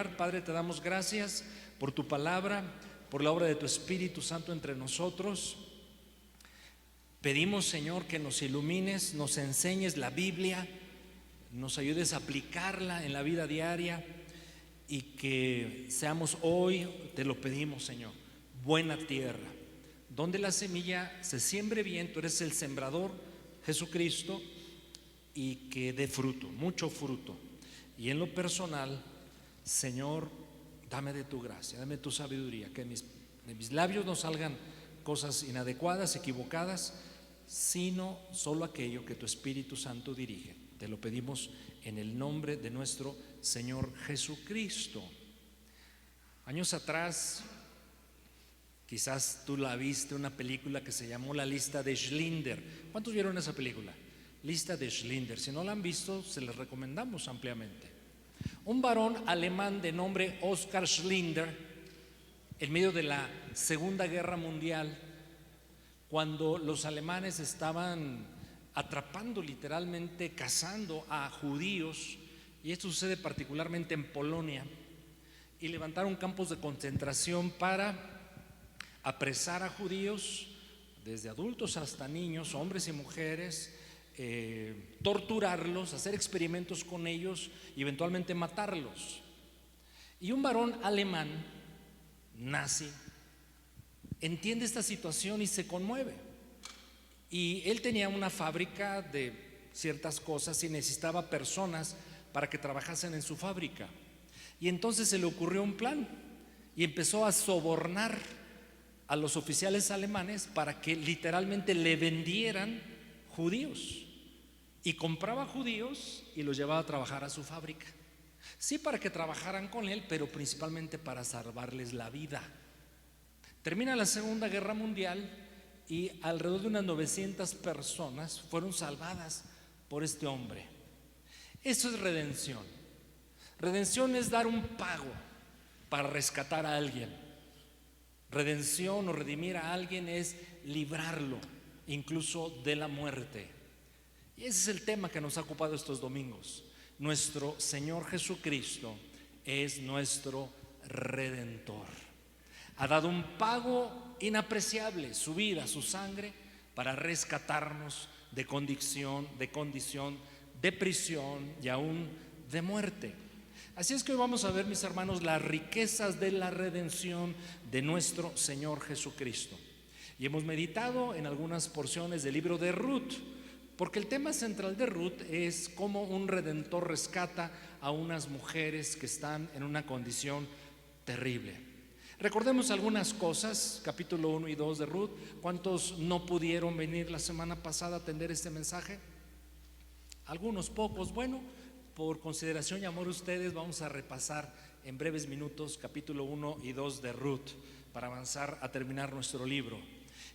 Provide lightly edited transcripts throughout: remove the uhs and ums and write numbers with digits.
lugar. Padre, te damos gracias por tu palabra, por la obra de tu Espíritu Santo entre nosotros. Pedimos, Señor, que nos ilumines, nos enseñes la Biblia, nos ayudes a aplicarla en la vida diaria y que seamos hoy, te lo pedimos, Señor, buena tierra, donde la semilla se siembre bien. Tú eres el sembrador, Jesucristo, y que dé fruto, mucho fruto. Y en lo personal, Señor, dame de tu gracia, dame tu sabiduría, que de mis labios no salgan cosas inadecuadas, equivocadas, sino solo aquello que tu Espíritu Santo dirige. Te lo pedimos en el nombre de nuestro Señor Jesucristo. Años atrás, quizás tú la viste, una película que se llamó La Lista de Schindler. ¿Cuántos vieron esa película? Lista de Schindler. Si no la han visto, se les recomendamos ampliamente. Un varón alemán de nombre Oskar Schindler, en medio de la Segunda Guerra Mundial, cuando los alemanes estaban atrapando, literalmente cazando a judíos, y esto sucede particularmente en Polonia, y levantaron campos de concentración para apresar a judíos, desde adultos hasta niños, hombres y mujeres, torturarlos, hacer experimentos con ellos y eventualmente matarlos. Y un varón alemán nazi entiende esta situación y se conmueve. Y él tenía una fábrica de ciertas cosas y necesitaba personas para que trabajasen en su fábrica. Y entonces se le ocurrió un plan y empezó a sobornar a los oficiales alemanes para que literalmente le vendieran judíos. Y compraba judíos y los llevaba a trabajar a su fábrica. Sí, para que trabajaran con él, pero principalmente para salvarles la vida. Termina la Segunda Guerra Mundial y alrededor de unas 900 personas fueron salvadas por este hombre. Eso es redención. Redención es dar un pago para rescatar a alguien. Redención o redimir a alguien es librarlo incluso de la muerte. Y ese es el tema que nos ha ocupado estos domingos. Nuestro Señor Jesucristo es nuestro Redentor. Ha dado un pago inapreciable, su vida, su sangre, para rescatarnos de condición, de prisión y aún de muerte. Así es que hoy vamos a ver, mis hermanos, las riquezas de la redención de nuestro Señor Jesucristo. Y hemos meditado en algunas porciones del libro de Ruth, porque el tema central de Ruth es cómo un redentor rescata a unas mujeres que están en una condición terrible. Recordemos algunas cosas, capítulo 1 y 2 de Ruth. ¿Cuántos no pudieron venir la semana pasada a atender este mensaje? Algunos pocos. Bueno, por consideración y amor a ustedes, vamos a repasar en breves minutos capítulo 1 y 2 de Ruth para avanzar a terminar nuestro libro.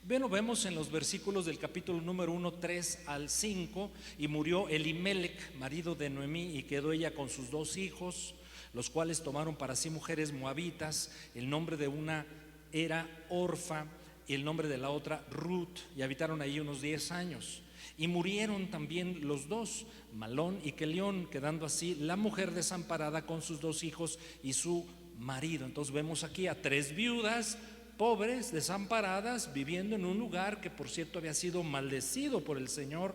Bueno, vemos en los versículos del capítulo número 1, 3 al 5: y murió Elimelech, marido de Noemí, y quedó ella con sus 2 hijos, los cuales tomaron para sí mujeres moabitas. El nombre de una era Orfa y el nombre de la otra Ruth, y habitaron allí unos 10 años. Y murieron también los 2, Malón y Kelión, quedando así la mujer desamparada con sus 2 hijos y su marido. Entonces vemos aquí a 3 viudas pobres, desamparadas, viviendo en un lugar que, por cierto, había sido maldecido por el Señor.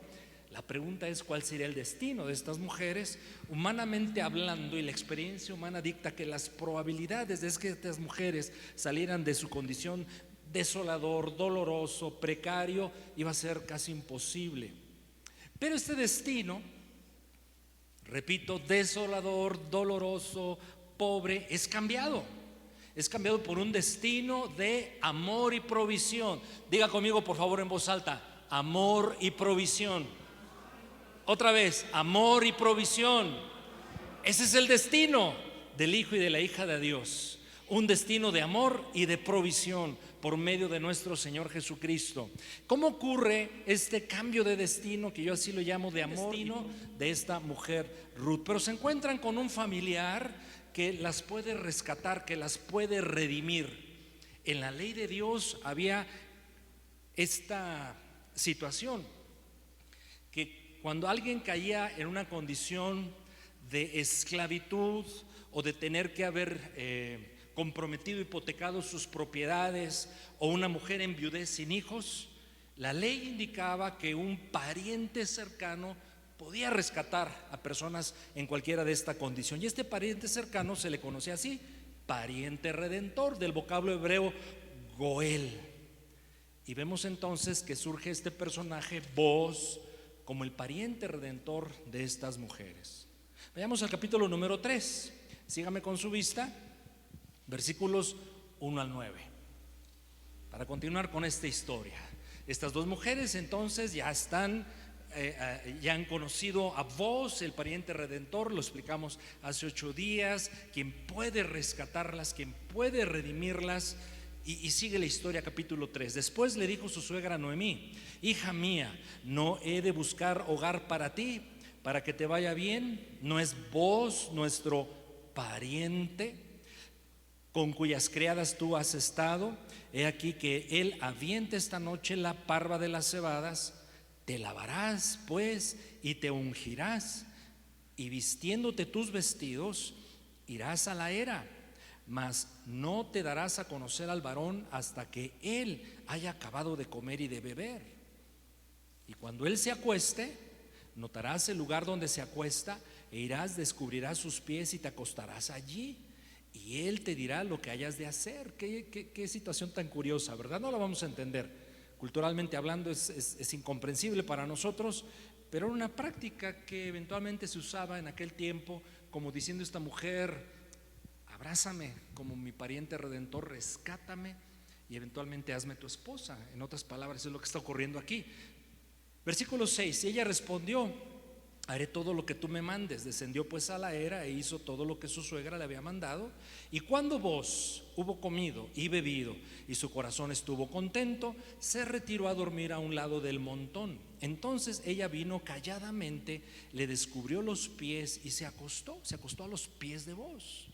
La pregunta es: ¿cuál sería el destino de estas mujeres? Humanamente hablando, y la experiencia humana dicta que las probabilidades de que estas mujeres salieran de su condición desolador, doloroso, precario, iba a ser casi imposible. Pero este destino, repito, desolador, doloroso, pobre, es cambiado. Es cambiado por un destino de amor y provisión. Diga conmigo, por favor, en voz alta: amor y provisión. Otra vez, amor y provisión. Ese es el destino del hijo y de la hija de Dios. Un destino de amor y de provisión por medio de nuestro Señor Jesucristo. ¿Cómo ocurre este cambio de destino, que yo así lo llamo de amor, de esta mujer Ruth? Pero se encuentran con un familiar que las puede rescatar, que las puede redimir. En la ley de Dios había esta situación, que cuando alguien caía en una condición de esclavitud o de tener que haber comprometido, hipotecado sus propiedades, o una mujer en viudez sin hijos, la ley indicaba que un pariente cercano podía rescatar a personas en cualquiera de esta condición. Y este pariente cercano se le conocía así, pariente redentor, del vocablo hebreo Goel. Y vemos entonces que surge este personaje, Booz, como el pariente redentor de estas mujeres. Vayamos al capítulo número 3. Sígame con su vista, versículos 1 al 9, para continuar con esta historia. Estas dos mujeres entonces ya han conocido a Booz, el pariente redentor, lo explicamos hace 8 días, quien puede rescatarlas, quien puede redimirlas. Y sigue la historia, capítulo 3. Después le dijo su suegra Noemí: hija mía, ¿no he de buscar hogar para ti, para que te vaya bien? ¿No es Booz nuestro pariente, con cuyas criadas tú has estado? He aquí que él avienta esta noche la parva de las cebadas. Te lavarás pues y te ungirás, y vistiéndote tus vestidos irás a la era, mas no te darás a conocer al varón hasta que él haya acabado de comer y de beber. Y cuando él se acueste, notarás el lugar donde se acuesta, e irás, descubrirás sus pies y te acostarás allí, y él te dirá lo que hayas de hacer. Qué situación tan curiosa, ¿verdad? No la vamos a entender. Culturalmente hablando es incomprensible para nosotros, pero era una práctica que eventualmente se usaba en aquel tiempo, como diciendo esta mujer: abrázame como mi pariente redentor, rescátame y eventualmente hazme tu esposa. En otras palabras, es lo que está ocurriendo aquí. Versículo 6: y ella respondió: haré todo lo que tú me mandes. Descendió pues a la era e hizo todo lo que su suegra le había mandado. Y cuando Booz hubo comido y bebido y su corazón estuvo contento, se retiró a dormir a un lado del montón. Entonces ella vino calladamente, le descubrió los pies y se acostó a los pies de Booz.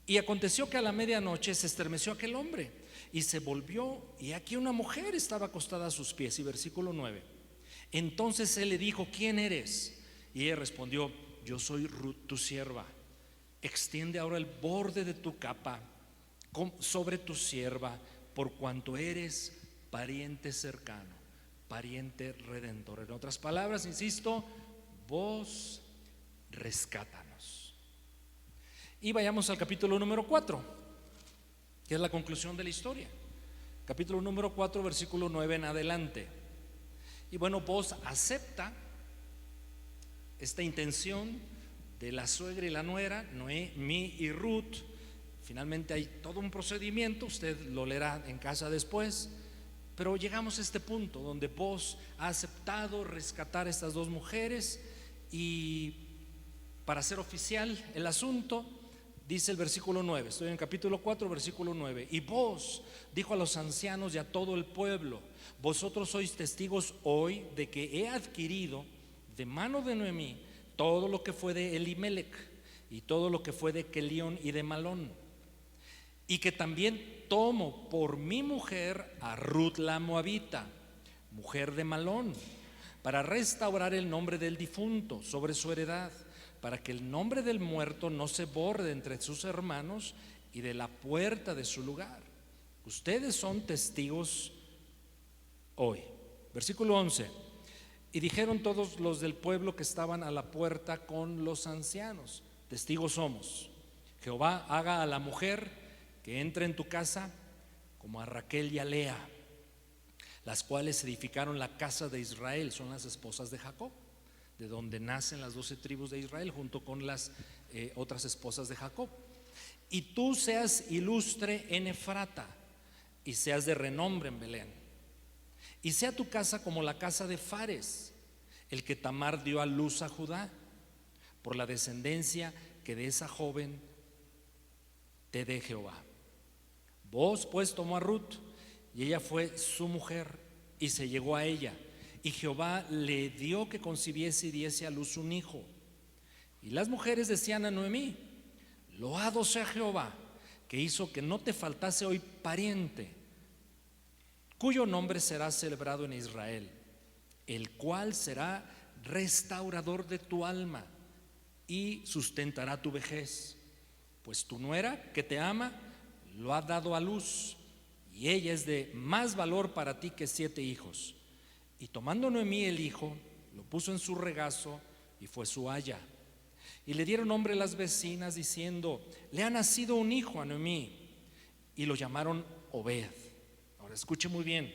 Y aconteció que a la medianoche se estremeció aquel hombre y se volvió, y aquí una mujer estaba acostada a sus pies. Y versículo 9: entonces él le dijo: ¿quién eres? Y ella respondió: yo soy Ruth, tu sierva. Extiende ahora el borde de tu capa sobre tu sierva, por cuanto eres pariente cercano, pariente redentor. En otras palabras, insisto, vos rescátanos. Y vayamos al capítulo número 4, que es la conclusión de la historia. Capítulo número 4, versículo 9 en adelante. Y bueno, Booz acepta esta intención de la suegra y la nuera, Noemí y Ruth. Finalmente hay todo un procedimiento, usted lo leerá en casa después, pero llegamos a este punto donde Booz ha aceptado rescatar a estas dos mujeres. Y para hacer oficial el asunto, dice el versículo 9, estoy en capítulo 4, versículo 9: y Booz dijo a los ancianos y a todo el pueblo: vosotros sois testigos hoy de que he adquirido de mano de Noemí todo lo que fue de Elimelech y todo lo que fue de Kelión y de Malón, y que también tomo por mi mujer a Ruth la moabita, mujer de Malón, para restaurar el nombre del difunto sobre su heredad, para que el nombre del muerto no se borre entre sus hermanos y de la puerta de su lugar. Ustedes son testigos hoy. Versículo 11: y dijeron todos los del pueblo que estaban a la puerta con los ancianos: testigos somos. Jehová haga a la mujer que entre en tu casa como a Raquel y a Lea, las cuales edificaron la casa de Israel. Son las esposas de Jacob, de donde nacen las 12 tribus de Israel, junto con las otras esposas de Jacob. Y tú seas ilustre en Efrata, y seas de renombre en Belén. Y sea tu casa como la casa de Fares, el que Tamar dio a luz a Judá, por la descendencia que de esa joven te dé Jehová. Booz pues tomó a Ruth, y ella fue su mujer, y se llegó a ella. Y Jehová le dio que concibiese y diese a luz un hijo. Y las mujeres decían a Noemí: loado sea Jehová, que hizo que no te faltase hoy pariente, cuyo nombre será celebrado en Israel, el cual será restaurador de tu alma. y sustentará tu vejez, pues tu nuera, que te ama, lo ha dado a luz, y ella es de más valor para ti que 7 hijos. Y tomando Noemí el hijo, lo puso en su regazo y fue su aya. Y le dieron nombre las vecinas diciendo: le ha nacido un hijo a Noemí, y lo llamaron Obed. Ahora escuche muy bien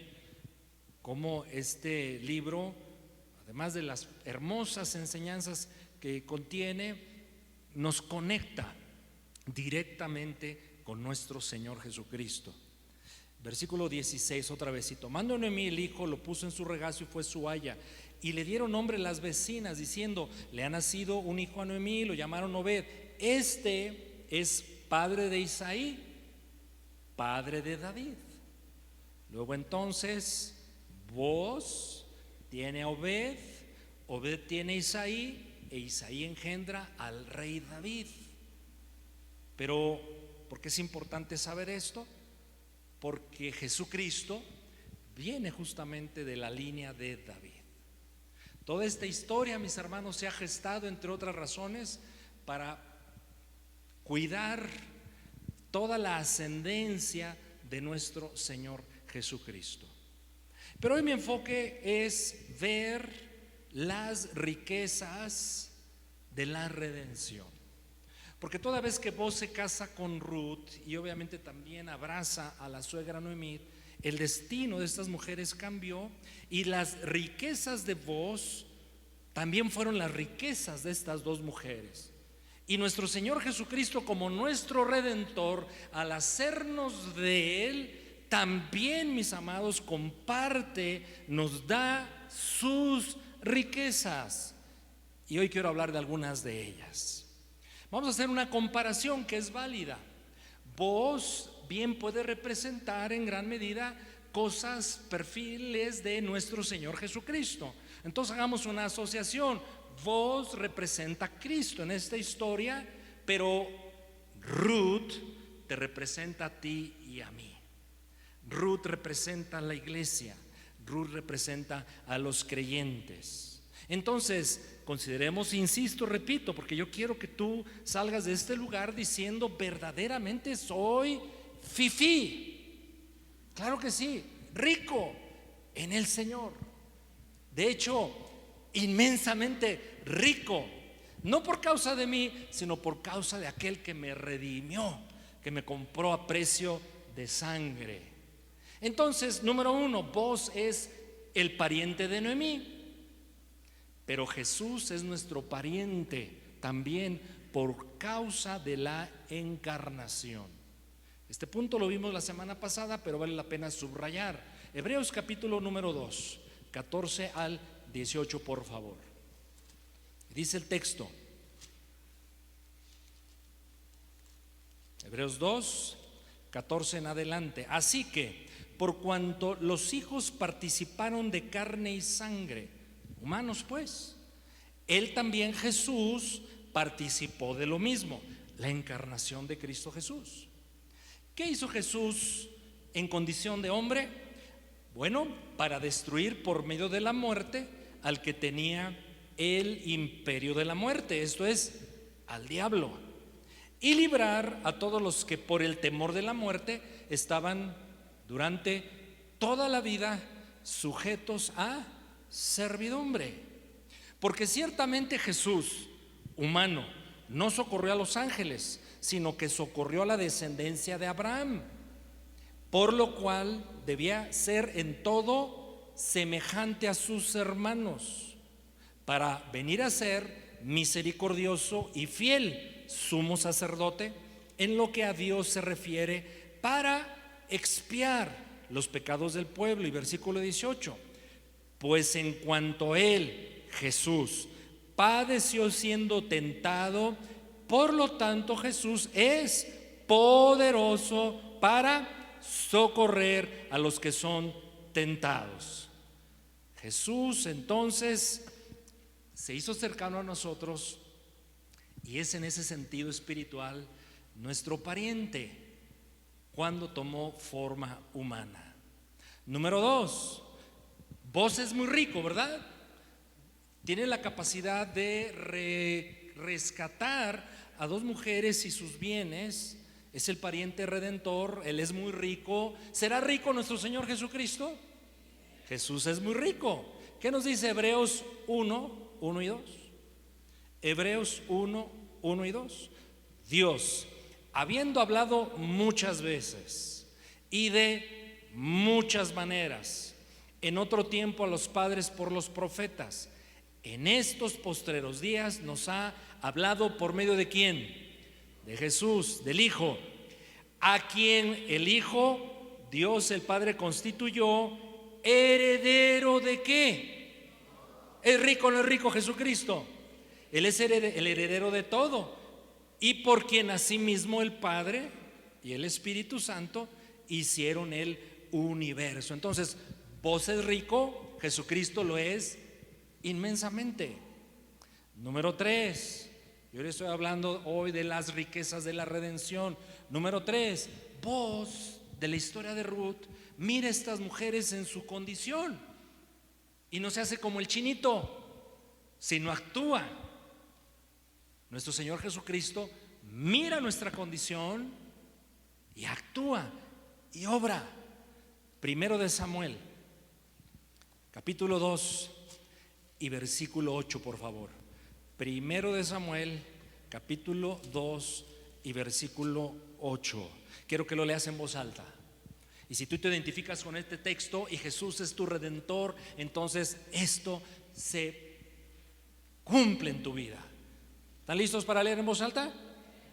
cómo este libro, además de las hermosas enseñanzas que contiene, nos conecta directamente con nuestro Señor Jesucristo. Versículo 16 otra vez: y tomando Noemí el hijo, lo puso en su regazo y fue su aya. Y le dieron nombre las vecinas diciendo: le ha nacido un hijo a Noemí, lo llamaron Obed. Este es padre de Isaí, padre de David. Luego entonces Booz tiene a Obed, Obed tiene a Isaí, e Isaí engendra al rey David. Pero ¿por qué es importante saber esto? Porque Jesucristo viene justamente de la línea de David. Toda esta historia, mis hermanos, se ha gestado, entre otras razones, para cuidar toda la ascendencia de nuestro Señor Jesucristo. Pero hoy mi enfoque es ver las riquezas de la redención. Porque toda vez que Booz se casa con Ruth y obviamente también abraza a la suegra Noemí, el destino de estas mujeres cambió, y las riquezas de Booz también fueron las riquezas de estas dos mujeres. Y nuestro Señor Jesucristo, como nuestro Redentor, al hacernos de Él, también, mis amados, comparte, nos da sus riquezas. Y hoy quiero hablar de algunas de ellas. Vamos a hacer una comparación que es válida. Booz bien puede representar en gran medida cosas, perfiles de nuestro Señor Jesucristo. Entonces hagamos una asociación. Booz representa a Cristo en esta historia, pero Ruth te representa a ti y a mí. Ruth representa a la iglesia, Ruth representa a los creyentes. Entonces, consideremos, insisto, repito, porque yo quiero que tú salgas de este lugar diciendo: verdaderamente soy fifí. Claro que sí, rico en el Señor. De hecho, inmensamente rico, no por causa de mí, sino por causa de aquel que me redimió, que me compró a precio de sangre. Entonces, número 1, Booz es el pariente de Noemí, pero Jesús es nuestro pariente también por causa de la encarnación. Este punto lo vimos la semana pasada, pero vale la pena subrayar. Hebreos capítulo número 2, 14 al 18, por favor. Dice el texto, Hebreos 2, 14 en adelante: así que, por cuanto los hijos participaron de carne y sangre, humanos pues, él también, Jesús, participó de lo mismo, la encarnación de Cristo Jesús. ¿Qué hizo Jesús en condición de hombre? Bueno, para destruir por medio de la muerte al que tenía el imperio de la muerte, esto es, al diablo, y librar a todos los que por el temor de la muerte estaban durante toda la vida sujetos a servidumbre. Porque ciertamente Jesús, humano, no socorrió a los ángeles, sino que socorrió a la descendencia de Abraham, por lo cual debía ser en todo semejante a sus hermanos, para venir a ser misericordioso y fiel sumo sacerdote en lo que a Dios se refiere, para expiar los pecados del pueblo. Y versículo 18: pues en cuanto él, Jesús, padeció siendo tentado, por lo tanto Jesús es poderoso para socorrer a los que son tentados. Jesús entonces se hizo cercano a nosotros y es en ese sentido espiritual nuestro pariente cuando tomó forma humana. Número 2, Booz es muy rico, ¿verdad? Tiene la capacidad de rescatar a dos mujeres y sus bienes. Es el pariente redentor, Él es muy rico. ¿Será rico nuestro Señor Jesucristo? Jesús es muy rico. ¿Qué nos dice Hebreos 1, 1 y 2? Hebreos 1, 1 y 2. Dios, habiendo hablado muchas veces y de muchas maneras en otro tiempo a los padres por los profetas, en estos postreros días nos ha hablado por medio de ¿quién? De Jesús, del Hijo, a quien el Hijo, Dios el Padre, constituyó heredero ¿de qué? ¿Es rico o no es rico Jesucristo? Él es el heredero de todo, y por quien asimismo el Padre y el Espíritu Santo hicieron el universo. Entonces, vos es rico, Jesucristo lo es inmensamente. Número 3, yo le estoy hablando hoy de las riquezas de la redención. Número 3, vos de la historia de Ruth, mira a estas mujeres en su condición y no se hace como el chinito, sino actúa. Nuestro Señor Jesucristo mira nuestra condición y actúa y obra. Primero de Samuel, capítulo 2 y versículo 8, por favor. Primero de Samuel, capítulo 2 y versículo 8. Quiero que lo leas en voz alta. Y si tú te identificas con este texto y Jesús es tu redentor, entonces esto se cumple en tu vida. ¿Están listos para leer en voz alta?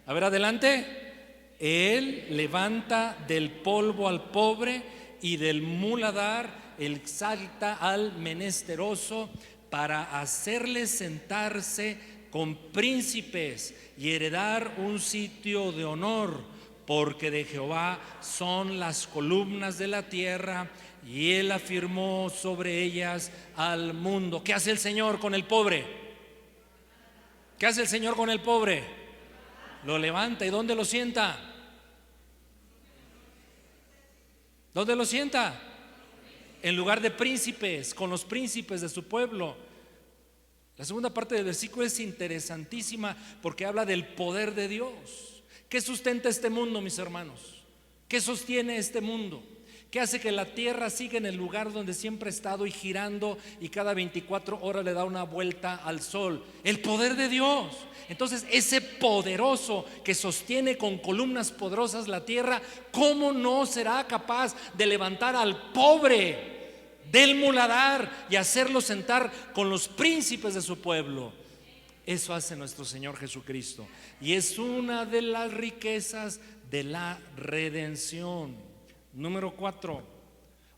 A ver, adelante. Él levanta del polvo al pobre y del muladar exalta al menesteroso, para hacerle sentarse con príncipes y heredar un sitio de honor, porque de Jehová son las columnas de la tierra y Él afirmó sobre ellas al mundo. ¿Qué hace el Señor con el pobre? ¿Qué hace el Señor con el pobre? Lo levanta. ¿Y dónde lo sienta? ¿Dónde lo sienta? En lugar de príncipes, con los príncipes de su pueblo. La segunda parte del versículo es interesantísima porque habla del poder de Dios. ¿Qué sustenta este mundo, mis hermanos? ¿Qué sostiene este mundo? ¿Qué hace que la tierra siga en el lugar donde siempre ha estado y girando y cada 24 horas le da una vuelta al sol? El poder de Dios. Entonces, ese poderoso que sostiene con columnas poderosas la tierra, ¿cómo no será capaz de levantar al pobre del muladar y hacerlo sentar con los príncipes de su pueblo? Eso hace nuestro Señor Jesucristo, y es una de las riquezas de la redención. Número 4,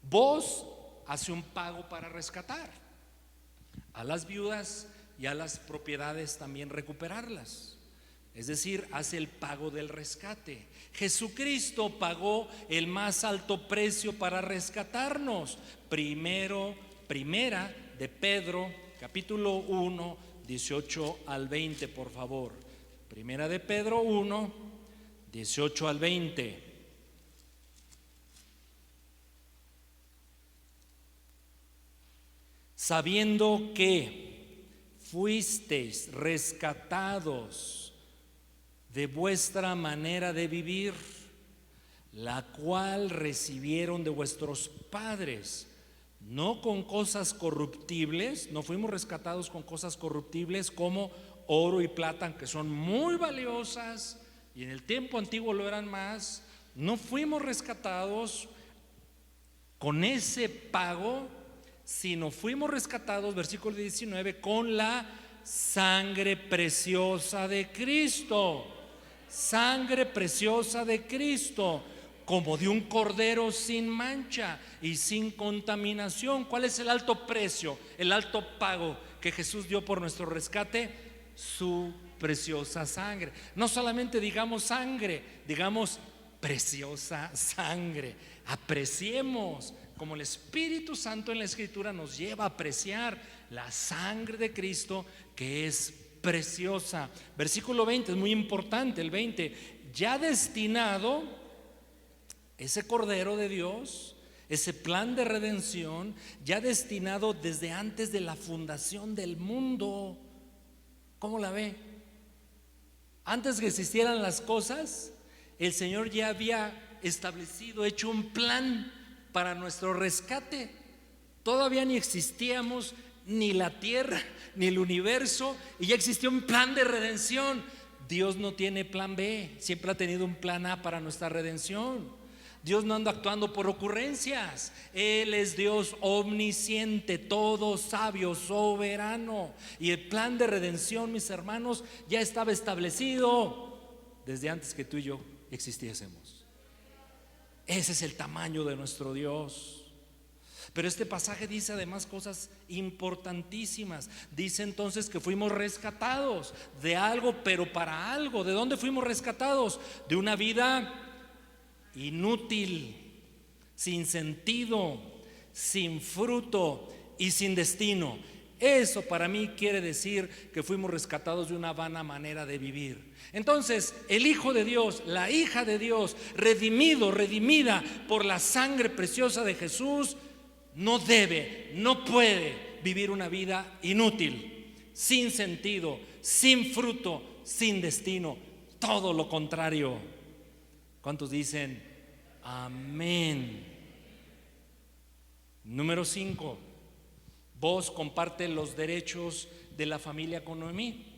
vos hace un pago para rescatar a las viudas y a las propiedades, también recuperarlas. Es decir, hace el pago del rescate. Jesucristo pagó el más alto precio para rescatarnos. Primera de Pedro, capítulo 1, 18 al 20, por favor. Primera de Pedro 1, 18 al 20. Sabiendo que fuisteis rescatados de vuestra manera de vivir, la cual recibieron de vuestros padres, no con cosas corruptibles. No fuimos rescatados con cosas corruptibles como oro y plata, que son muy valiosas y en el tiempo antiguo lo eran más. No fuimos rescatados con ese pago, sino fuimos rescatados, versículo 19, con la sangre preciosa de Cristo. Sangre preciosa de Cristo, como de un cordero sin mancha y sin contaminación. ¿Cuál es el alto precio, el alto pago que Jesús dio por nuestro rescate? Su preciosa sangre. No solamente digamos sangre, digamos preciosa sangre. Apreciemos, como el Espíritu Santo en la Escritura nos lleva a apreciar la sangre de Cristo, que es preciosa. Versículo 20 es muy importante, el 20. Ya destinado, ese Cordero de Dios, ese plan de redención, ya destinado desde antes de la fundación del mundo. ¿Cómo la ve? Antes que existieran las cosas, el Señor ya había establecido, hecho un plan para nuestro rescate. Todavía ni existíamos, ni la tierra, ni el universo, y ya existía un plan de redención. Dios no tiene plan B, siempre ha tenido un plan A para nuestra redención. Dios no anda actuando por ocurrencias. Él es Dios omnisciente, todo sabio, soberano. Y el plan de redención, mis hermanos, ya estaba establecido desde antes que tú y yo existiésemos. Ese es el tamaño de nuestro Dios. Pero este pasaje dice además cosas importantísimas. Dice entonces que fuimos rescatados de algo, pero para algo. ¿De dónde fuimos rescatados? De una vida inútil, sin sentido, sin fruto y sin destino. Eso para mí quiere decir que fuimos rescatados de una vana manera de vivir. Entonces, el Hijo de Dios, la hija de Dios, redimido, redimida por la sangre preciosa de Jesús, no debe, no puede vivir una vida inútil, sin sentido, sin fruto, sin destino. Todo lo contrario. ¿Cuántos dicen amén? Número 5. Vos comparte los derechos de la familia con Noemí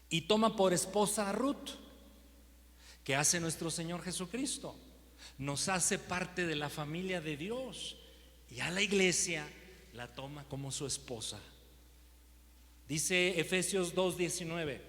y toma por esposa a Ruth. ¿Qué hace nuestro Señor Jesucristo? Nos hace parte de la familia de Dios y a la iglesia la toma como su esposa. Dice Efesios 2:19: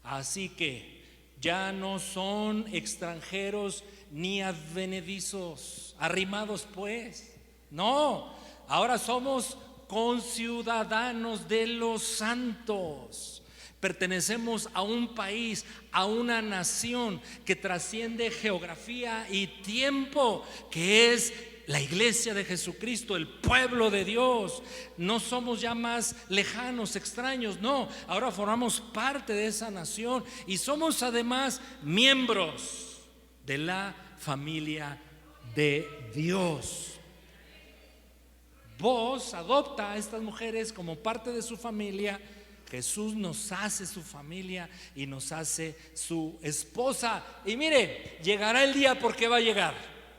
así que ya no son extranjeros ni advenedizos, arrimados pues, no, ahora somos conciudadanos de los santos. Pertenecemos a un país, a una nación que trasciende geografía y tiempo, que es la iglesia de Jesucristo, el pueblo de Dios. No somos ya más lejanos, extraños, no, ahora formamos parte de esa nación y somos además miembros de la familia de Dios. Vos adopta a estas mujeres como parte de su familia. Jesús nos hace su familia y nos hace su esposa. Y mire, llegará el día, porque va a llegar,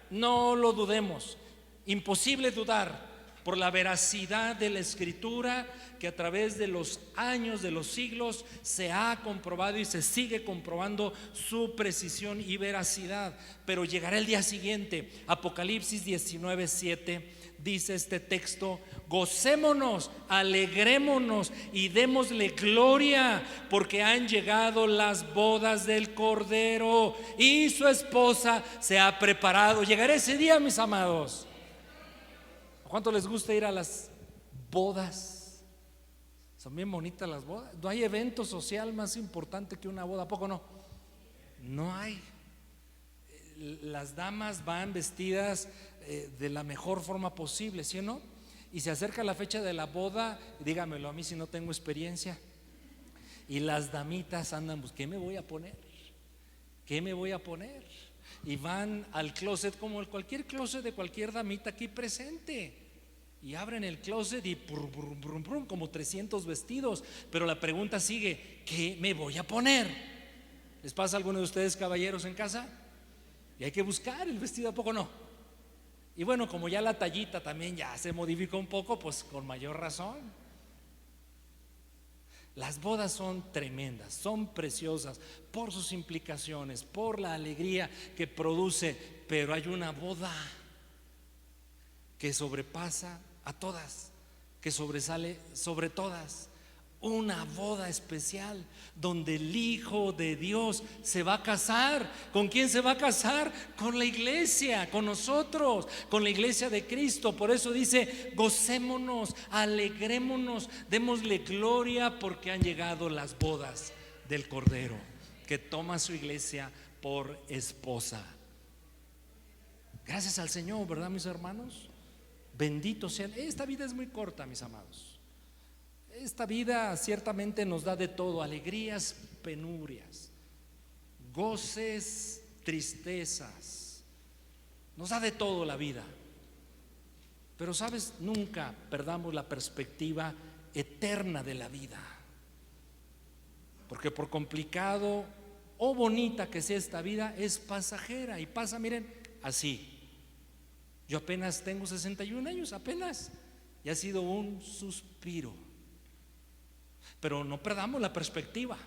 no lo dudemos. Imposible dudar por la veracidad de la Escritura, que a través de los años, de los siglos, se ha comprobado y se sigue comprobando su precisión y veracidad. Pero llegará el día siguiente. Apocalipsis 19:7 dice este texto: gocémonos, alegrémonos y démosle gloria, porque han llegado las bodas del Cordero y su esposa se ha preparado. Llegará ese día, mis amados. ¿A cuánto les gusta ir a las bodas? Son bien bonitas las bodas. No hay evento social más importante que una boda, ¿a poco no? No hay. Las damas van vestidas de la mejor forma posible, ¿sí o no? Y se acerca la fecha de la boda, dígamelo a mí si no tengo experiencia. Y las damitas andan, pues, ¿qué me voy a poner? ¿Qué me voy a poner? Y van al closet, como cualquier closet de cualquier damita aquí presente, y abren el closet y brum, brum, brum, brum, como 300 vestidos. Pero la pregunta sigue: ¿qué me voy a poner? ¿Les pasa a alguno de ustedes, caballeros, en casa? Y hay que buscar el vestido, ¿a poco no? Y bueno, como ya la tallita también ya se modificó un poco, pues con mayor razón. Las bodas son tremendas, son preciosas por sus implicaciones, por la alegría que produce. Pero hay una boda que sobrepasa a todas, que sobresale sobre todas. Una boda especial donde el Hijo de Dios se va a casar. ¿Con quién se va a casar? Con la iglesia, con nosotros, con la iglesia de Cristo. Por eso dice: gocémonos, alegrémonos, démosle gloria, porque han llegado las bodas del Cordero, que toma a su iglesia por esposa. Gracias al Señor, ¿verdad, mis hermanos? Benditos sean. Esta vida es muy corta, mis amados. Esta vida ciertamente nos da de todo: alegrías, penurias, goces, tristezas. Nos da de todo la vida. Pero sabes, nunca perdamos la perspectiva eterna de la vida. porque por complicado o bonita que sea esta vida, es pasajera y pasa, miren, así. Yo apenas tengo 61 años, apenas, y ha sido un suspiro. Pero no perdamos la perspectiva.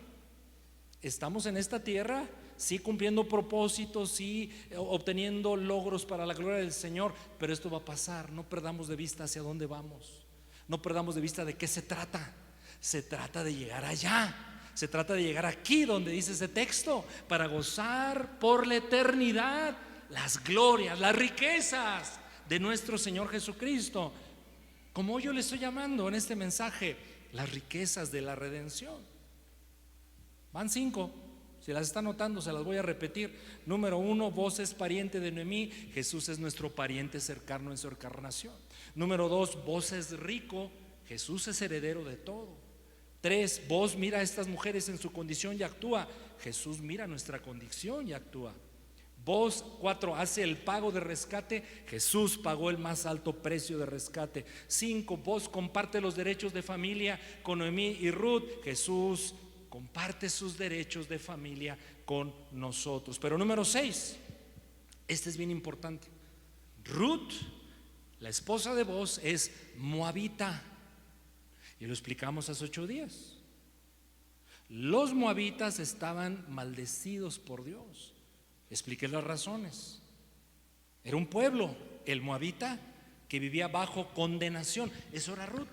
Estamos en esta tierra, sí, cumpliendo propósitos, sí, obteniendo logros para la gloria del Señor, pero esto va a pasar. No perdamos de vista hacia dónde vamos. No perdamos de vista de qué se trata. Se trata de llegar allá. Se trata de llegar aquí donde dice ese texto, para gozar por la eternidad las glorias, las riquezas de nuestro Señor Jesucristo. Como yo le estoy llamando en este mensaje, las riquezas de la redención. Van 5, si las está notando se las voy a repetir. Número 1, vos es pariente de Noemí. Jesús es nuestro pariente cercano en su encarnación. Número 2, vos es rico. Jesús es heredero de todo. 3, vos mira a estas mujeres en su condición y actúa. Jesús mira nuestra condición y actúa. Vos, 4, hace el pago de rescate. Jesús pagó el más alto precio de rescate. 5, vos comparte los derechos de familia con Noemí y Ruth. Jesús comparte sus derechos de familia con nosotros. Pero número 6, este es bien importante. Ruth, la esposa de Vos, es moabita, y lo explicamos hace 8 días. Los moabitas estaban maldecidos por Dios. Expliqué las razones. Era un pueblo, el moabita, que vivía bajo condenación. Eso era Ruth.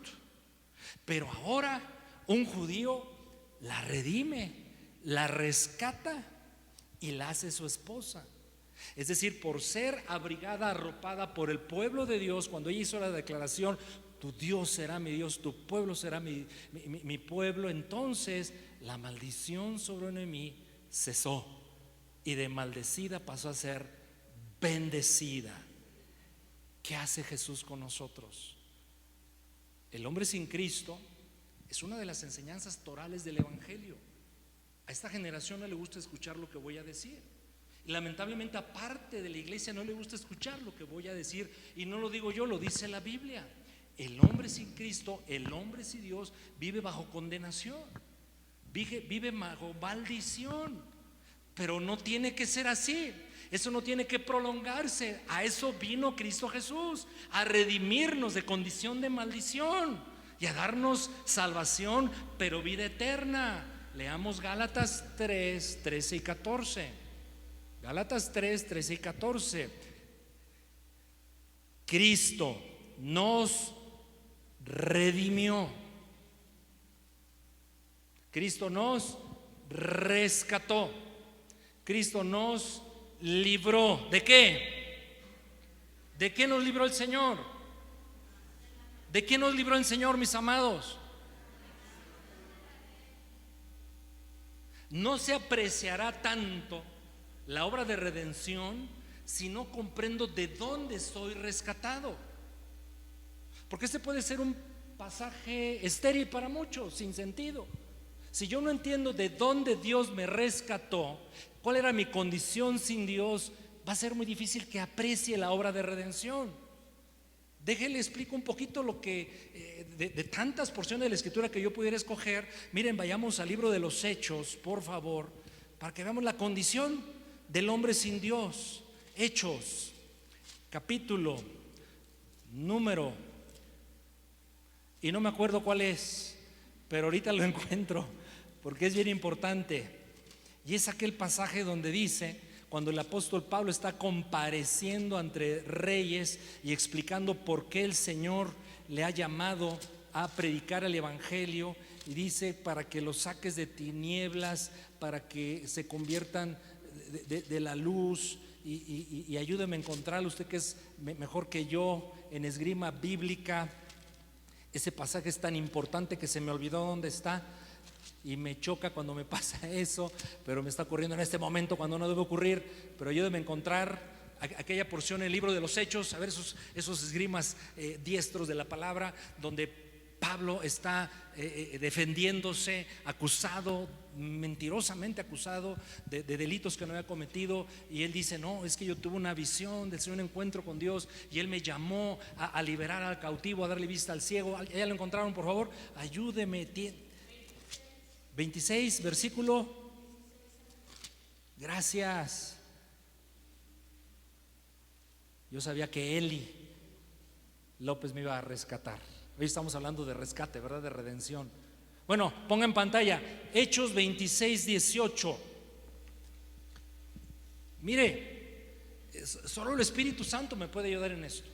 Pero ahora un judío la redime, la rescata y la hace su esposa. Es decir, por ser abrigada, arropada por el pueblo de Dios, cuando ella hizo la declaración, tu Dios será mi Dios, tu pueblo será mi pueblo, entonces la maldición sobre Noemí cesó y de maldecida pasó a ser bendecida. ¿Qué hace Jesús con nosotros? El hombre sin Cristo es una de las enseñanzas torales del Evangelio. A esta generación no le gusta escuchar lo que voy a decir. Y lamentablemente a parte de la iglesia no le gusta escuchar lo que voy a decir. Y no lo digo yo, lo dice la Biblia. El hombre sin Cristo, el hombre sin Dios, vive bajo condenación, vive bajo maldición. Pero no tiene que ser así. Eso no tiene que prolongarse. A eso vino Cristo Jesús, a redimirnos de condición de maldición y a darnos salvación, pero vida eterna. Leamos Gálatas 3, 13 y 14. Gálatas 3, 13 y 14. Cristo nos redimió. Cristo nos rescató. Cristo nos libró. ¿De qué? ¿De qué nos libró el Señor? ¿De qué nos libró el Señor, mis amados? No se apreciará tanto la obra de redención si no comprendo de dónde soy rescatado. Porque este puede ser un pasaje estéril para muchos, sin sentido. Si yo no entiendo de dónde Dios me rescató, cuál era mi condición sin Dios, va a ser muy difícil que aprecie la obra de redención. Déjenle explico un poquito lo que de tantas porciones de la escritura que yo pudiera escoger. Miren, vayamos al libro de los Hechos, por favor, para que veamos la condición del hombre sin Dios. Hechos, capítulo, número, y no me acuerdo cuál es, pero ahorita lo encuentro porque es bien importante. Y es aquel pasaje donde dice, cuando el apóstol Pablo está compareciendo ante reyes y explicando por qué el Señor le ha llamado a predicar el evangelio, y dice, para que los saques de tinieblas, para que se conviertan de la luz, y ayúdeme a encontrarlo, usted que es mejor que yo en esgrima bíblica. Ese pasaje es tan importante que se me olvidó dónde está y me choca cuando me pasa eso, pero me está ocurriendo en este momento cuando no debe ocurrir. Pero ayúdeme a encontrar aquella porción en el libro de los Hechos, a ver esos esgrimas diestros de la palabra, donde Pablo está defendiéndose, acusado, mentirosamente acusado de delitos que no había cometido, y él dice, no, es que yo tuve una visión del Señor, un encuentro con Dios, y él me llamó a liberar al cautivo, a darle vista al ciego. ¿Ya lo encontraron, por favor? Ayúdeme. 26, versículo. Gracias. Yo sabía que Eli López me iba a rescatar. Hoy estamos hablando de rescate, ¿verdad? De redención. Bueno, ponga en pantalla Hechos 26, 18. Mire, solo el Espíritu Santo me puede ayudar en esto.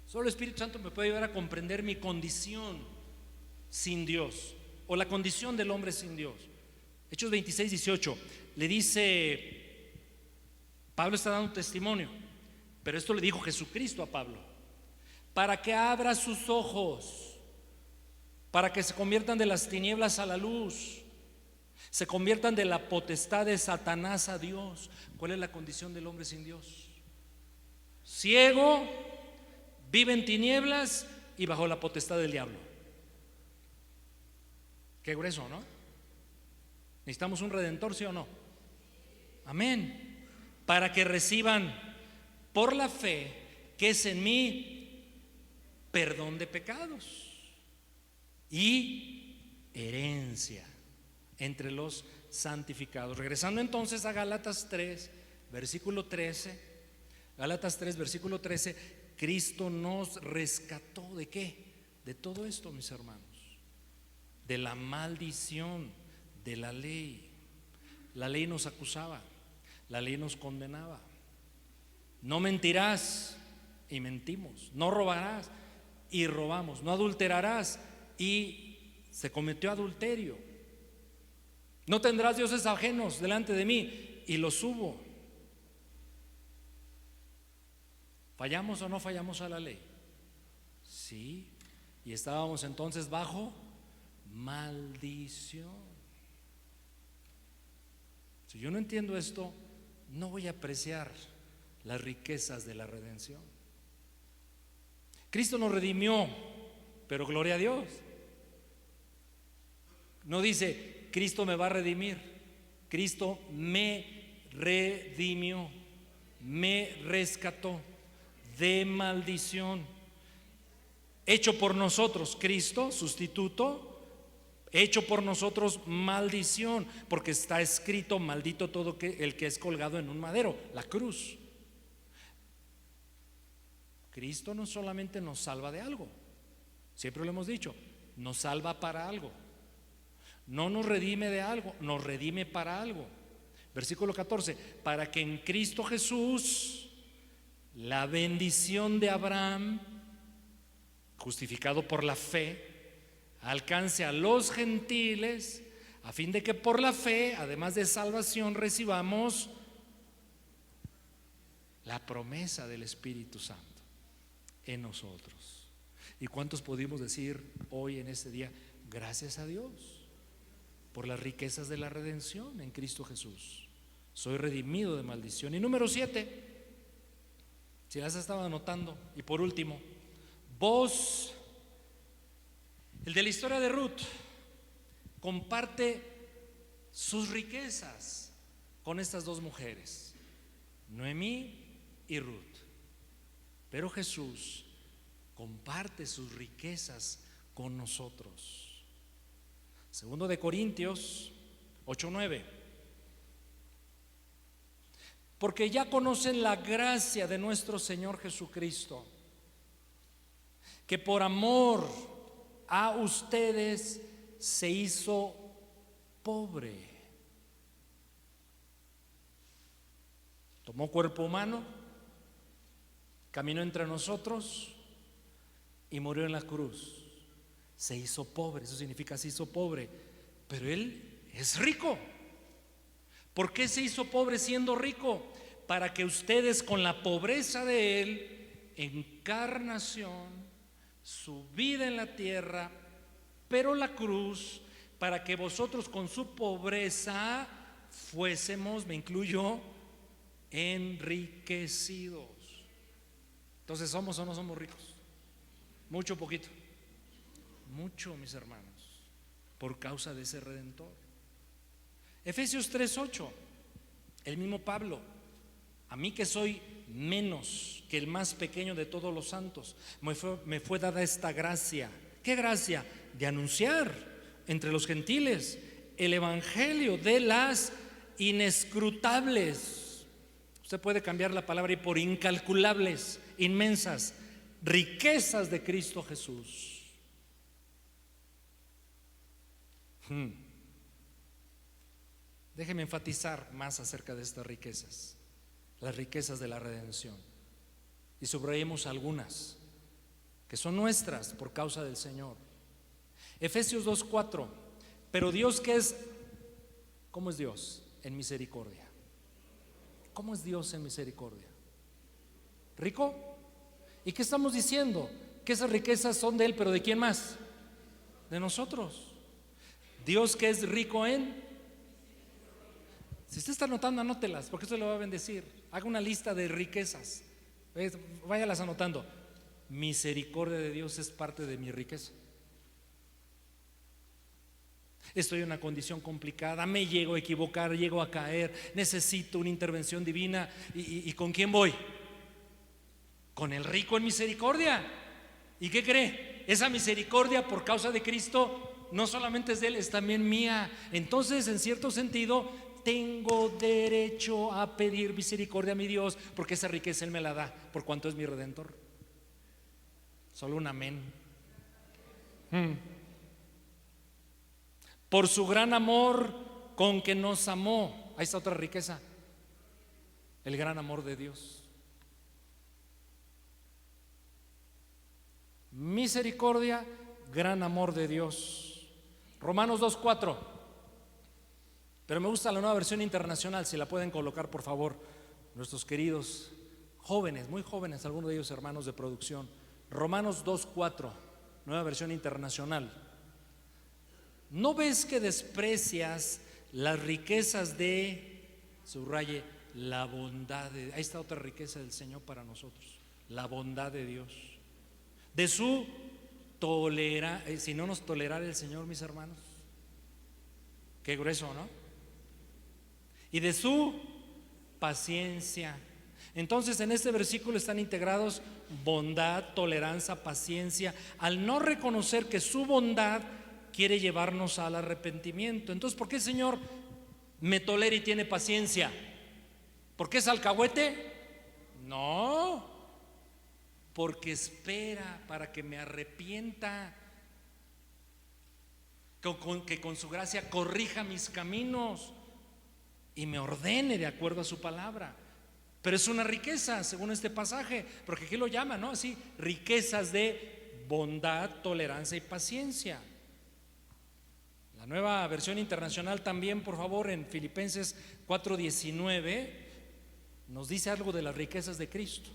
Solo el Espíritu Santo me puede ayudar a comprender mi condición sin Dios, o la condición del hombre sin Dios. Hechos 26, 18. Le dice, Pablo está dando testimonio, pero esto le dijo Jesucristo a Pablo: para que abra sus ojos, para que se conviertan de las tinieblas a la luz, se conviertan de la potestad de Satanás a Dios. ¿Cuál es la condición del hombre sin Dios? Ciego, vive en tinieblas y bajo la potestad del diablo. Qué grueso, ¿no? Necesitamos un redentor, ¿sí o no? Amén. Para que reciban por la fe que es en mí perdón de pecados y herencia entre los santificados. Regresando entonces a Gálatas 3, versículo 13. Gálatas 3, versículo 13. Cristo nos rescató ¿de qué? De todo esto, mis hermanos. De la maldición de la ley. La ley nos acusaba, la ley nos condenaba. No mentirás y mentimos. No robarás y robamos. No adulterarás y se cometió adulterio. No tendrás dioses ajenos delante de mí y los hubo. ¿Fallamos o no fallamos a la ley? Sí. Y estábamos entonces bajo maldición. Si yo no entiendo esto, no voy a apreciar las riquezas de la redención. Cristo nos redimió, pero gloria a Dios. No dice Cristo me va a redimir. Cristo me redimió, me rescató de maldición. Hecho por nosotros, Cristo, sustituto. Hecho por nosotros maldición, porque está escrito: maldito todo el que es colgado en un madero, la cruz. Cristo no solamente nos salva de algo, siempre lo hemos dicho, nos salva para algo. No nos redime de algo, nos redime para algo. Versículo 14: para que en Cristo Jesús la bendición de Abraham, justificado por la fe, alcance a los gentiles, a fin de que por la fe, además de salvación, recibamos la promesa del Espíritu Santo en nosotros. ¿Y cuántos pudimos decir hoy en este día, gracias a Dios por las riquezas de la redención en Cristo Jesús? Soy redimido de maldición. Y número 7, si las estaba anotando. Y por último, vos, el de la historia de Ruth, comparte sus riquezas con estas dos mujeres, Noemí y Ruth. Pero Jesús comparte sus riquezas con nosotros. Segundo de Corintios 8:9. Porque ya conocen la gracia de nuestro Señor Jesucristo, que por amor a ustedes se hizo pobre. Tomó cuerpo humano, caminó entre nosotros y murió en la cruz. Se hizo pobre, eso significa se hizo pobre. Pero Él es rico. ¿Por qué se hizo pobre siendo rico? Para que ustedes con la pobreza de Él, encarnación, su vida en la tierra, pero la cruz, para que vosotros con su pobreza fuésemos, me incluyo, enriquecidos. Entonces, ¿somos o no somos ricos? Mucho o poquito. Mucho, mis hermanos, por causa de ese Redentor. Efesios 3:8, el mismo Pablo: a mí que soy menos que el más pequeño de todos los santos, me fue dada esta gracia. ¿Qué gracia? De anunciar entre los gentiles el evangelio de las inescrutables. Usted puede cambiar la palabra y por incalculables, inmensas riquezas de Cristo Jesús. Déjeme enfatizar más acerca de estas riquezas, las riquezas de la redención, y subrayemos algunas que son nuestras por causa del Señor. Efesios 2:4. Pero Dios, que es, ¿cómo es Dios? En misericordia. ¿Cómo es Dios en misericordia? ¿Rico? ¿Y qué estamos diciendo? Que esas riquezas son de Él, pero ¿de quién más? De nosotros. Dios, que es rico en. Si usted está anotando, anótelas, porque eso le va a bendecir. Haga una lista de riquezas, váyalas anotando. Misericordia de Dios es parte de mi riqueza. Estoy en una condición complicada, me llego a equivocar, llego a caer, necesito una intervención divina. ¿Y con quién voy? Con el rico en misericordia. ¿Y qué cree? Esa misericordia por causa de Cristo no solamente es de Él, es también mía. Entonces, en cierto sentido, tengo derecho a pedir misericordia a mi Dios, porque esa riqueza Él me la da, por cuanto es mi Redentor. Solo un amén. Por su gran amor con que nos amó. Ahí está otra riqueza, el gran amor de Dios. Misericordia, gran amor de Dios. Romanos 2:4. Pero me gusta la Nueva Versión Internacional, si la pueden colocar por favor, nuestros queridos jóvenes, muy jóvenes, algunos de ellos hermanos de producción. Romanos 2:4, Nueva Versión Internacional. ¿No ves que desprecias las riquezas de, subraye, la bondad de, ahí está otra riqueza del Señor para nosotros, la bondad de Dios, de su tolerancia? Si no nos tolerara el Señor, mis hermanos, qué grueso, ¿no? Y de su paciencia. Entonces, en este versículo están integrados bondad, tolerancia, paciencia, al no reconocer que su bondad quiere llevarnos al arrepentimiento. Entonces, ¿por qué el Señor me tolera y tiene paciencia? ¿Por qué es alcahuete? No, porque espera para que me arrepienta, que con su gracia corrija mis caminos y me ordene de acuerdo a su palabra. Pero es una riqueza, según este pasaje, porque aquí lo llama, ¿no? Así, riquezas de bondad, tolerancia y paciencia. La Nueva Versión Internacional también, por favor, en Filipenses 4:19 nos dice algo de las riquezas de Cristo.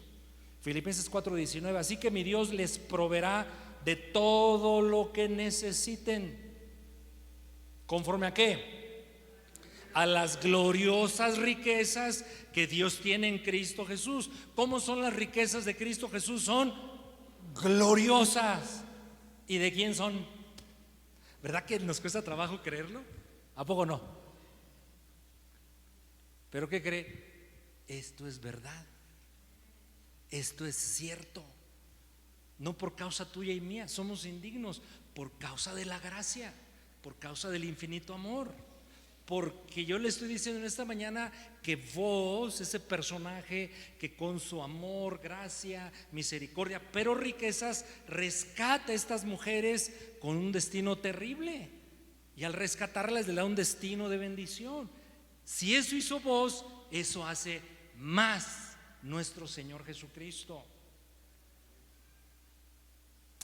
Filipenses 4:19. Así que mi Dios les proveerá de todo lo que necesiten. ¿Conforme a qué? A las gloriosas riquezas que Dios tiene en Cristo Jesús. ¿Cómo son las riquezas de Cristo Jesús? Son gloriosas. ¿Y de quién son? ¿Verdad que nos cuesta trabajo creerlo? ¿A poco no? ¿Pero qué cree? Esto es verdad. Esto es cierto. No por causa tuya y mía, somos indignos, por causa de la gracia, por causa del infinito amor. Porque yo le estoy diciendo en esta mañana que vos, ese personaje que con su amor, gracia, misericordia, pero riquezas, rescata a estas mujeres con un destino terrible, y al rescatarlas le da un destino de bendición. Si eso hizo vos, eso hace más nuestro Señor Jesucristo.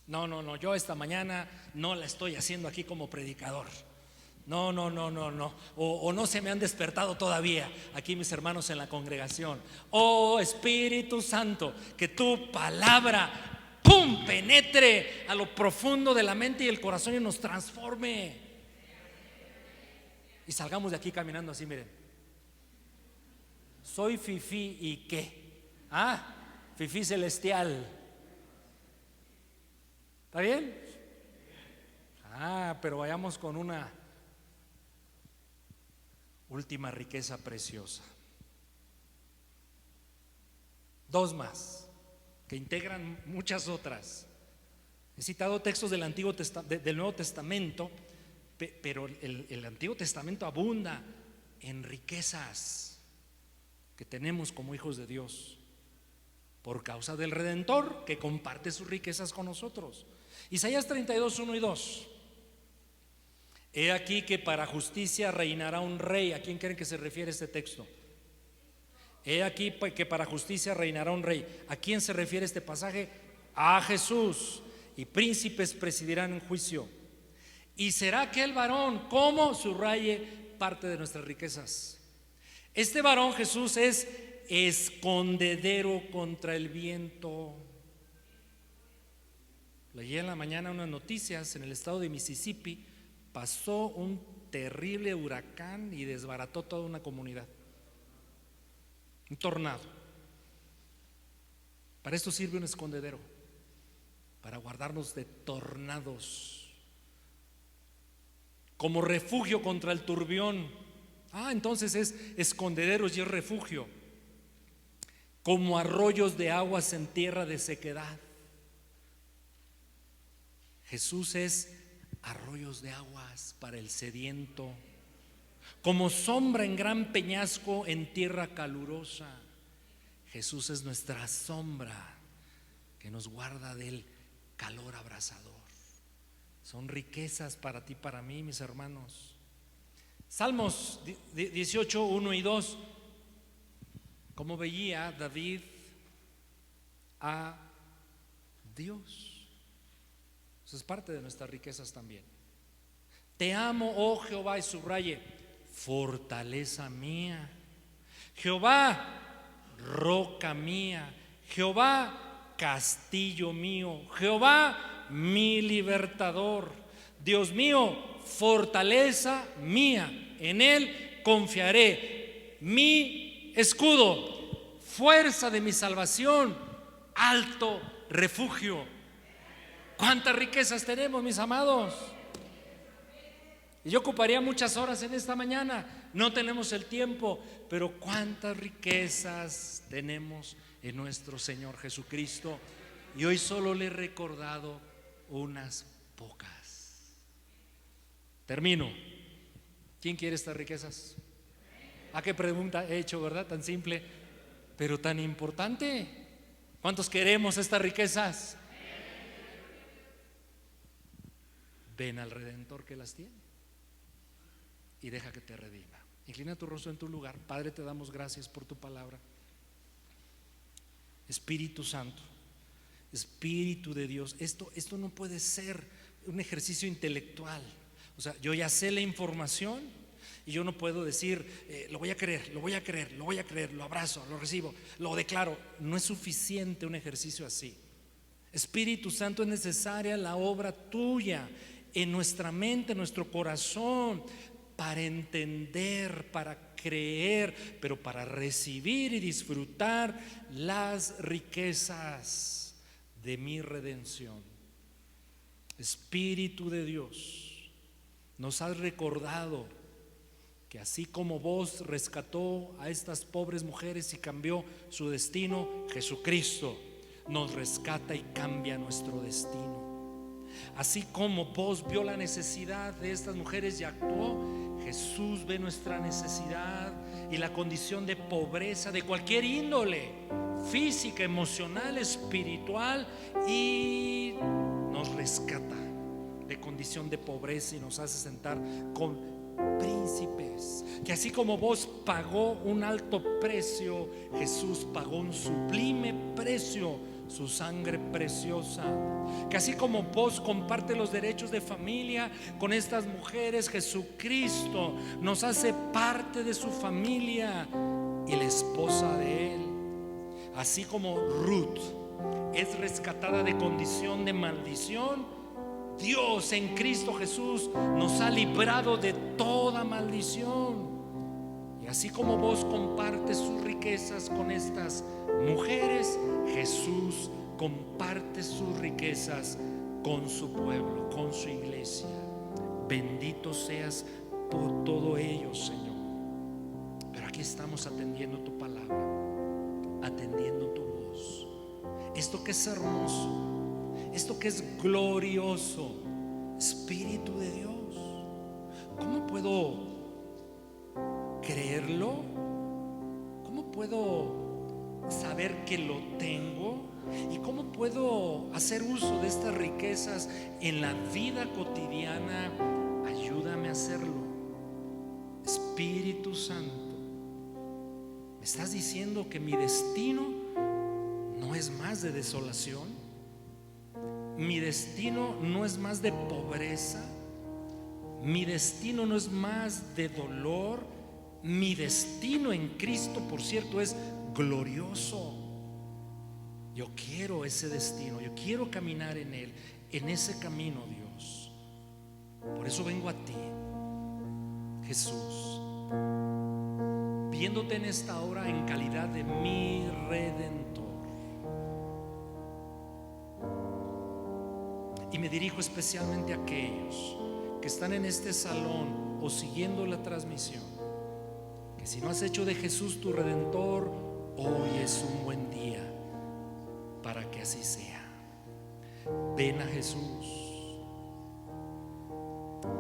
No, yo esta mañana no la estoy haciendo aquí como predicador. No. O no se me han despertado todavía aquí mis hermanos en la congregación. Oh Espíritu Santo, que tu palabra, ¡pum!, penetre a lo profundo de la mente y el corazón y nos transforme. Y salgamos de aquí caminando así, miren. Soy fifí y qué. Fifí celestial. ¿Está bien? Pero vayamos con una última riqueza preciosa. Dos más que integran muchas otras. He citado textos del Nuevo Testamento Pero el Antiguo Testamento abunda en riquezas que tenemos como hijos de Dios por causa del Redentor que comparte sus riquezas con nosotros. Isaías 32, 1 y 2. He aquí que para justicia reinará un rey. ¿A quién creen que se refiere este texto? He aquí que para justicia reinará un rey. ¿A quién se refiere este pasaje? A Jesús. Y príncipes presidirán en juicio. Y será aquel varón, como subraye parte de nuestras riquezas. Este varón Jesús es escondedero contra el viento. Leí en la mañana unas noticias. En el estado de Mississippi pasó un terrible huracán y desbarató toda una comunidad. Un tornado. Para esto sirve un escondedero, para guardarnos de tornados, como refugio contra el turbión. Entonces es escondederos y es refugio, como arroyos de aguas en tierra de sequedad. Jesús es arroyos de aguas para el sediento, como sombra en gran peñasco en tierra calurosa. Jesús es nuestra sombra que nos guarda del calor abrasador. Son riquezas para ti, para mí, mis hermanos. Salmos 18, 1 y 2. ¿Cómo veía David a Dios? Eso es parte de nuestras riquezas también. Te amo, oh Jehová, y subraye, fortaleza mía. Jehová, roca mía. Jehová, castillo mío. Jehová, mi libertador. Dios mío, fortaleza mía. En él confiaré. Mi escudo, fuerza de mi salvación, alto refugio. ¿Cuántas riquezas tenemos, mis amados? Yo ocuparía muchas horas en esta mañana. No tenemos el tiempo, pero cuántas riquezas tenemos en nuestro Señor Jesucristo. Y hoy solo le he recordado unas pocas. Termino. ¿Quién quiere estas riquezas? ¿Qué pregunta he hecho, verdad? Tan simple, pero tan importante. ¿Cuántos queremos estas riquezas? Ven al Redentor que las tiene y deja que te redima. Inclina tu rostro en tu lugar. Padre, te damos gracias por tu palabra. Espíritu Santo, Espíritu de Dios, esto no puede ser un ejercicio intelectual. O sea, yo ya sé la información y yo no puedo decir lo voy a creer, lo voy a creer, lo voy a creer, lo abrazo, lo recibo, lo declaro. No es suficiente un ejercicio así. Espíritu Santo, es necesaria la obra tuya en nuestra mente, en nuestro corazón, para entender, para creer, pero para recibir y disfrutar las riquezas de mi redención. Espíritu de Dios, nos has recordado que así como vos rescató a estas pobres mujeres y cambió su destino, Jesucristo nos rescata y cambia nuestro destino. Así como vos vio la necesidad de estas mujeres y actuó, Jesús ve nuestra necesidad y la condición de pobreza de cualquier índole, física, emocional, espiritual, y nos rescata de condición de pobreza y nos hace sentar con príncipes. Que así como vos pagó un alto precio, Jesús pagó un sublime precio, su sangre preciosa. Que así como vos comparte los derechos de familia con estas mujeres, Jesucristo nos hace parte de su familia y la esposa de él. Así como Ruth es rescatada de condición de maldición, Dios en Cristo Jesús nos ha librado de toda maldición. Y así como vos compartes sus riquezas con estas mujeres, Jesús comparte sus riquezas con su pueblo, con su iglesia. Bendito seas por todo ello, Señor. Pero aquí estamos atendiendo tu palabra, atendiendo tu voz. Esto que es hermoso, esto que es glorioso, Espíritu de Dios, ¿Cómo puedo creerlo? ¿Cómo puedo saber que lo tengo? ¿Y cómo puedo hacer uso de estas riquezas en la vida cotidiana? Ayúdame a hacerlo. Espíritu Santo, ¿me estás diciendo que mi destino no es más de desolación? Mi destino no es más de pobreza. Mi destino no es más de dolor. Mi destino en Cristo, por cierto, es glorioso. Yo quiero ese destino, yo quiero caminar en él, en ese camino, Dios. Por eso vengo a ti, Jesús, viéndote en esta hora en calidad de mi Redentor. Y me dirijo especialmente a aquellos que están en este salón o siguiendo la transmisión, que si no has hecho de Jesús tu Redentor, hoy es un buen día para que así sea. Ven a Jesús,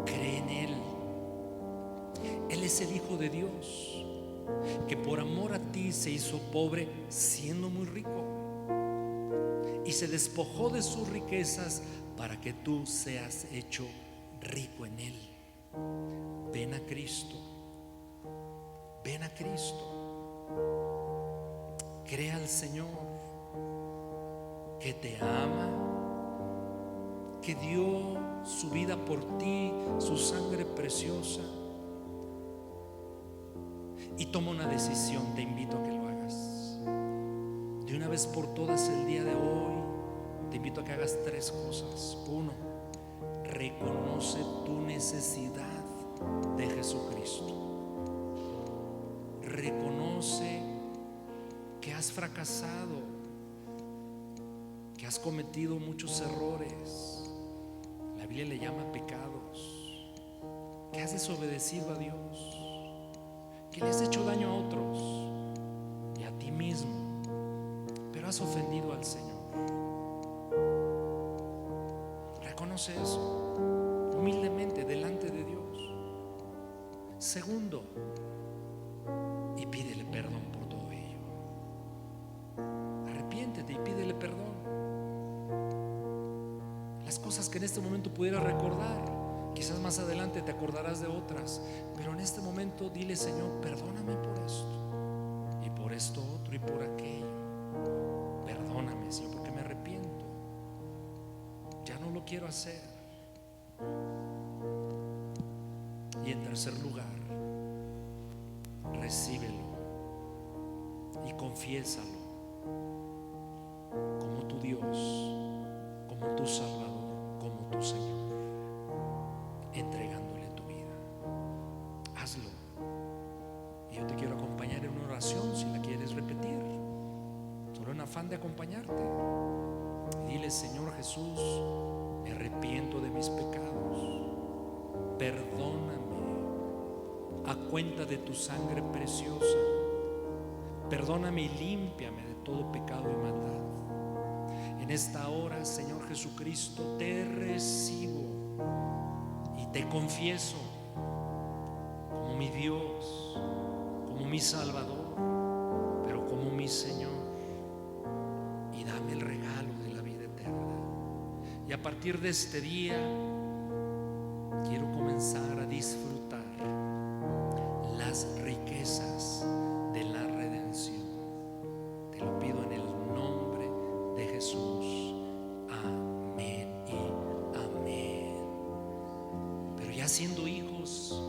cree en Él. Él es el Hijo de Dios, que por amor a ti se hizo pobre siendo muy rico, y se despojó de sus riquezas para que tú seas hecho rico en Él. Ven a Cristo, ven a Cristo, crea al Señor, que te ama, que dio su vida por ti, su sangre preciosa, y toma una decisión. Te invito a que lo hagas de una vez por todas el día de hoy. Te invito a que hagas 3 cosas. 1, reconoce tu necesidad de Jesucristo. Reconoce que has fracasado, que has cometido muchos errores. La Biblia le llama pecados. Que has desobedecido a Dios, que le has hecho daño a otros y a ti mismo, pero has ofendido al Señor. Reconoce eso humildemente delante de Dios. 2, y pídele perdón por todo ello. Arrepiéntete y pídele perdón. Las cosas que en este momento pudieras recordar, quizás más adelante te acordarás de otras, pero en este momento dile: Señor, perdóname por esto y por esto otro y por aquello. Perdóname, Señor, porque me arrepiento. Ya no lo quiero hacer. Y en tercer lugar, recíbelo y confiésalo como tu Dios, como tu Salvador, como tu Señor, entregándole tu vida. Hazlo. Y yo te quiero acompañar en una oración si la quieres repetir, solo en afán de acompañarte. Y dile: Señor Jesús, me arrepiento de mis pecados, perdóname a cuenta de tu sangre preciosa, perdóname y límpiame de todo pecado y maldad. En esta hora, Señor Jesucristo, te recibo y te confieso como mi Dios, como mi Salvador, pero como mi Señor. Y dame el regalo de la vida eterna. Y a partir de este día quiero comenzar a disfrutar las riquezas de la redención. Te lo pido en el nombre de Jesús. Amén y amén. Pero ya siendo hijos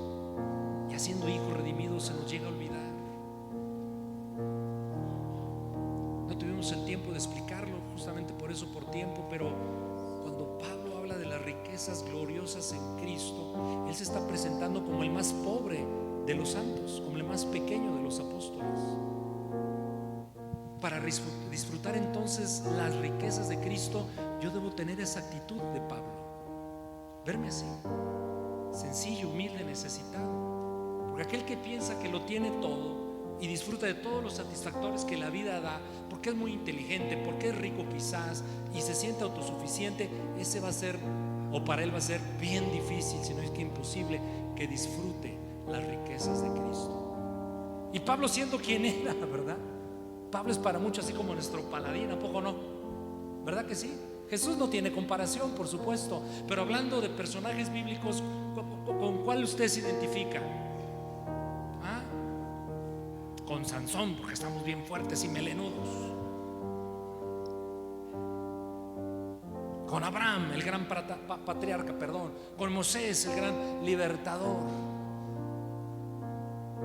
redimidos, se nos llega a olvidar. No tuvimos el tiempo de explicarlo, justamente por eso, por tiempo, pero cuando Pablo habla de las riquezas gloriosas en Cristo, él se está presentando como el más pobre de los santos, como el más pequeño de los apóstoles. Para disfrutar entonces las riquezas de Cristo, yo debo tener esa actitud de Pablo, verme así, sencillo, humilde, necesitado. Porque aquel que piensa que lo tiene todo y disfruta de todos los satisfactores que la vida da, porque es muy inteligente, porque es rico quizás, y se siente autosuficiente, ese va a ser, o para él va a ser bien difícil, si no es que imposible, que disfrute las riquezas de Cristo. Y Pablo, siendo quien era, ¿verdad? Pablo es para muchos así como nuestro paladín, ¿a poco no? ¿Verdad que sí? Jesús no tiene comparación, por supuesto, pero hablando de personajes bíblicos, ¿con cuál usted se identifica? ¿Ah? Con Sansón, porque estamos bien fuertes y melenudos. Con Abraham, el gran patriarca, perdón. Con Moisés, el gran libertador.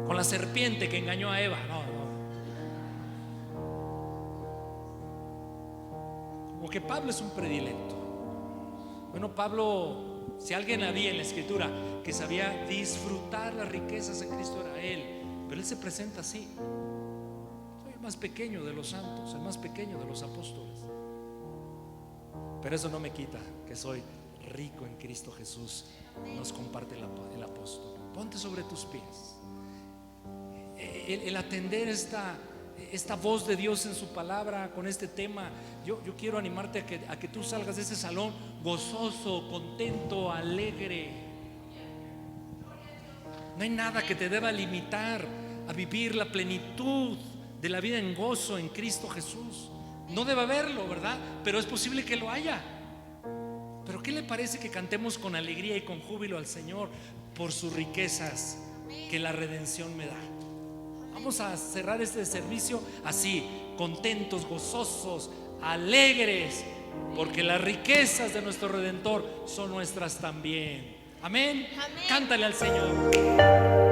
Con la serpiente que engañó a Eva. No. Como que Pablo es un predilecto. Bueno, Pablo, si alguien había en la escritura que sabía disfrutar las riquezas de Cristo, era él. Pero él se presenta así: soy el más pequeño de los santos, el más pequeño de los apóstoles. Pero eso no me quita que soy rico en Cristo Jesús. Nos comparte el apóstol. Ponte sobre tus pies. El atender esta voz de Dios en su palabra con este tema, yo quiero animarte a que tú salgas de ese salón gozoso, contento, alegre. No hay nada que te deba limitar a vivir la plenitud de la vida en gozo en Cristo Jesús. No debe haberlo, ¿verdad? Pero es posible que lo haya. Pero ¿qué le parece que cantemos con alegría y con júbilo al Señor por sus riquezas que la redención me da? Vamos a cerrar este servicio así, contentos, gozosos, alegres, porque las riquezas de nuestro Redentor son nuestras también. Amén. Cántale al Señor.